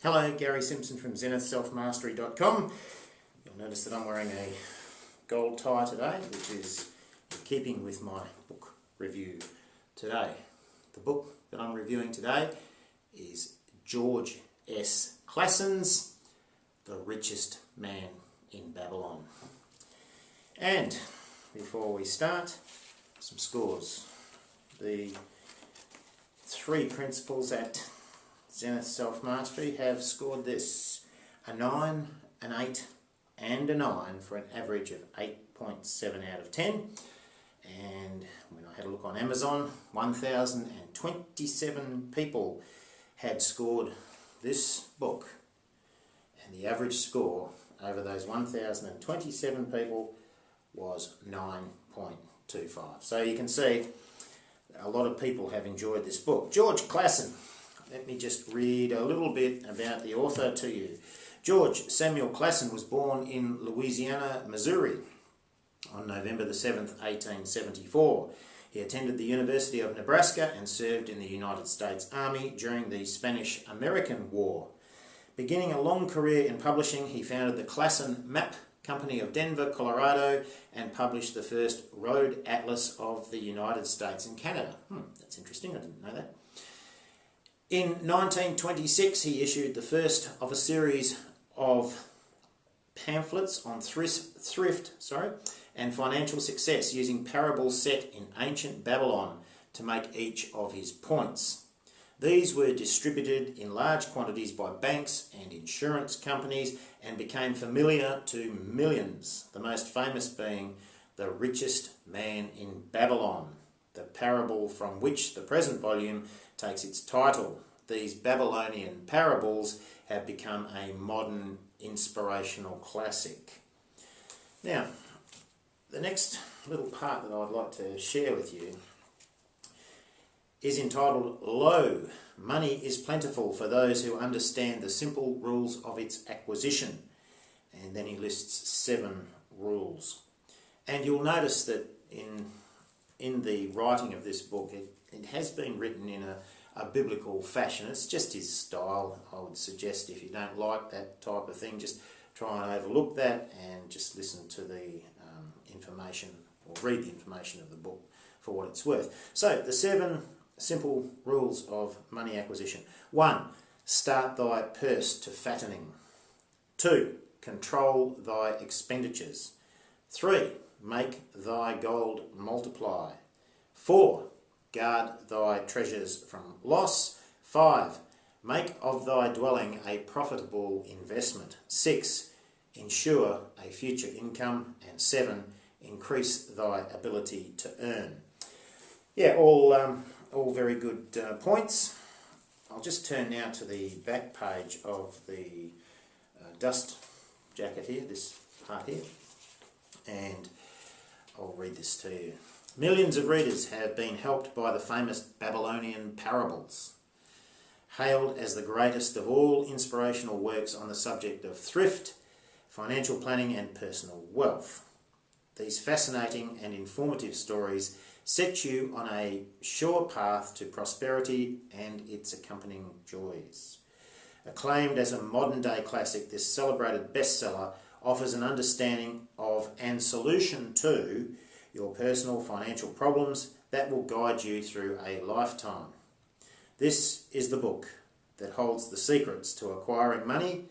Hello, Gary Simpson from ZSM006.com. You'll notice that I'm wearing a gold tie today, which is in keeping with my book review today. The book that I'm reviewing today is George S. Clason's The Richest Man in Babylon. And before we start, some scores. The three principals at Zenith Self-Mastery have scored this a 9, an 8 and a 9 for an average of 8.7 out of 10. And when I had a look on Amazon, 1,027 people had scored this book, and the average score over those 1,027 people was 9.25. So you can see a lot of people have enjoyed this book. George Clason. Let me just read a little bit about the author to you. George Samuel Clason was born in Louisiana, Missouri on November the 7th, 1874. He attended the University of Nebraska and served in the United States Army during the Spanish-American War. Beginning a long career in publishing, he founded the Clason Map Company of Denver, Colorado, and published the first road atlas of the United States and Canada. That's interesting, I didn't know that. In 1926, he issued the first of a series of pamphlets on thrift and financial success, using parables set in ancient Babylon to make each of his points. These were distributed in large quantities by banks and insurance companies and became familiar to millions, the most famous being The Richest Man in Babylon, the parable from which the present volume takes its title. These Babylonian parables have become a modern inspirational classic. Now, the next little part that I'd like to share with you is entitled, Lo, Money is Plentiful for Those Who Understand the Simple Rules of Its Acquisition. And then he lists 7 rules. And you'll notice that in the writing of this book, it has been written in a biblical fashion. It's just his style. I would suggest if you don't like that type of thing, just try and overlook that and just listen to the information, or read the information of the book for what it's worth. So, the 7 simple rules of money acquisition. 1. Start thy purse to fattening. 2. Control thy expenditures. 3. Make thy gold multiply. 4. Guard thy treasures from loss. 5. Make of thy dwelling a profitable investment. 6. Ensure a future income. And 7. Increase thy ability to earn. Yeah, all very good points. I'll just turn now to the back page of the dust jacket here, this part here, and I'll read this to you. Millions of readers have been helped by the famous Babylonian parables, hailed as the greatest of all inspirational works on the subject of thrift, financial planning and personal wealth. These fascinating and informative stories set you on a sure path to prosperity and its accompanying joys. Acclaimed as a modern-day classic, this celebrated bestseller offers an understanding of and solution to your personal financial problems that will guide you through a lifetime. This is the book that holds the secrets to acquiring money,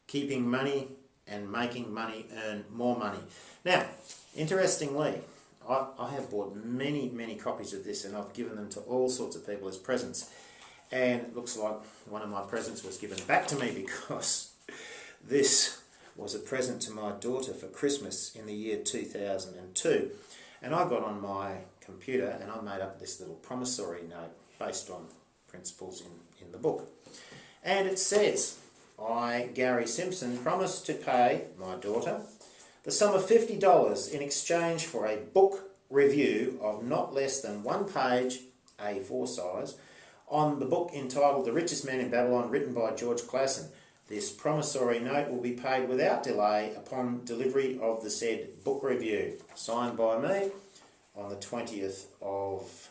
keeping money, and making money earn more money. Now, interestingly, I have bought many copies of this, and I've given them to all sorts of people as presents. And it looks like one of my presents was given back to me, because this was a present to my daughter for Christmas in the year 2002. And I got on my computer and I made up this little promissory note based on principles in the book. And it says, I, Gary Simpson, promise to pay my daughter the sum of $50 in exchange for a book review of not less than 1 page, A4 size, on the book entitled The Richest Man in Babylon, written by George Clason. This promissory note will be paid without delay upon delivery of the said book review, signed by me on the 20th of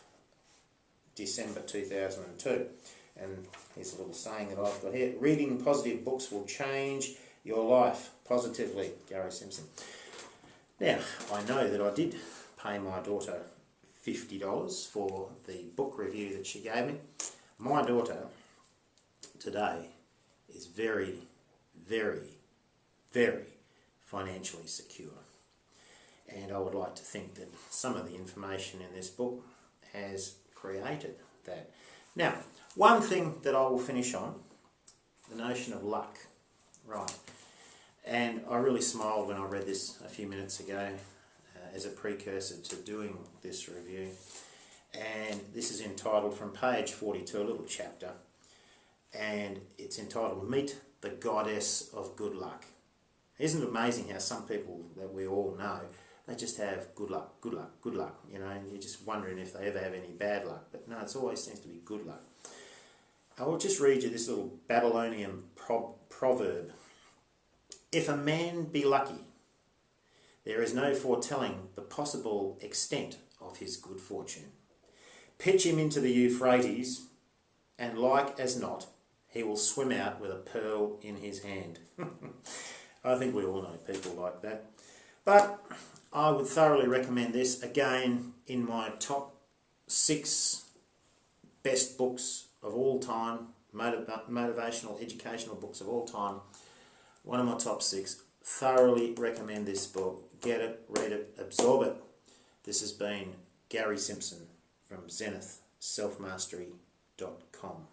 December 2002. And Here's a little saying that I've got here. Reading positive books will change your life positively. Gary Simpson. Now, I know that I did pay my daughter $50 for the book review that she gave me. My daughter today is very, very, very financially secure. And I would like to think that some of the information in this book has created that. Now, one thing that I will finish on, the notion of luck. Right. And I really smiled when I read this a few minutes ago as a precursor to doing this review. And this is entitled, from page 42, a little chapter, and it's entitled Meet the Goddess of Good Luck. Isn't it amazing how some people that we all know, they just have good luck, good luck, good luck, you know, and you're just wondering if they ever have any bad luck. But no, it always seems to be good luck. I will just read you this little Babylonian proverb. If a man be lucky, there is no foretelling the possible extent of his good fortune. Pitch him into the Euphrates, and like as not, he will swim out with a pearl in his hand. I think we all know people like that. But I would thoroughly recommend this. Again, in my top 6 best books of all time, motivational, educational books of all time, one of my top 6. Thoroughly recommend this book. Get it, read it, absorb it. This has been Gary Simpson from ZenithSelfmastery.com.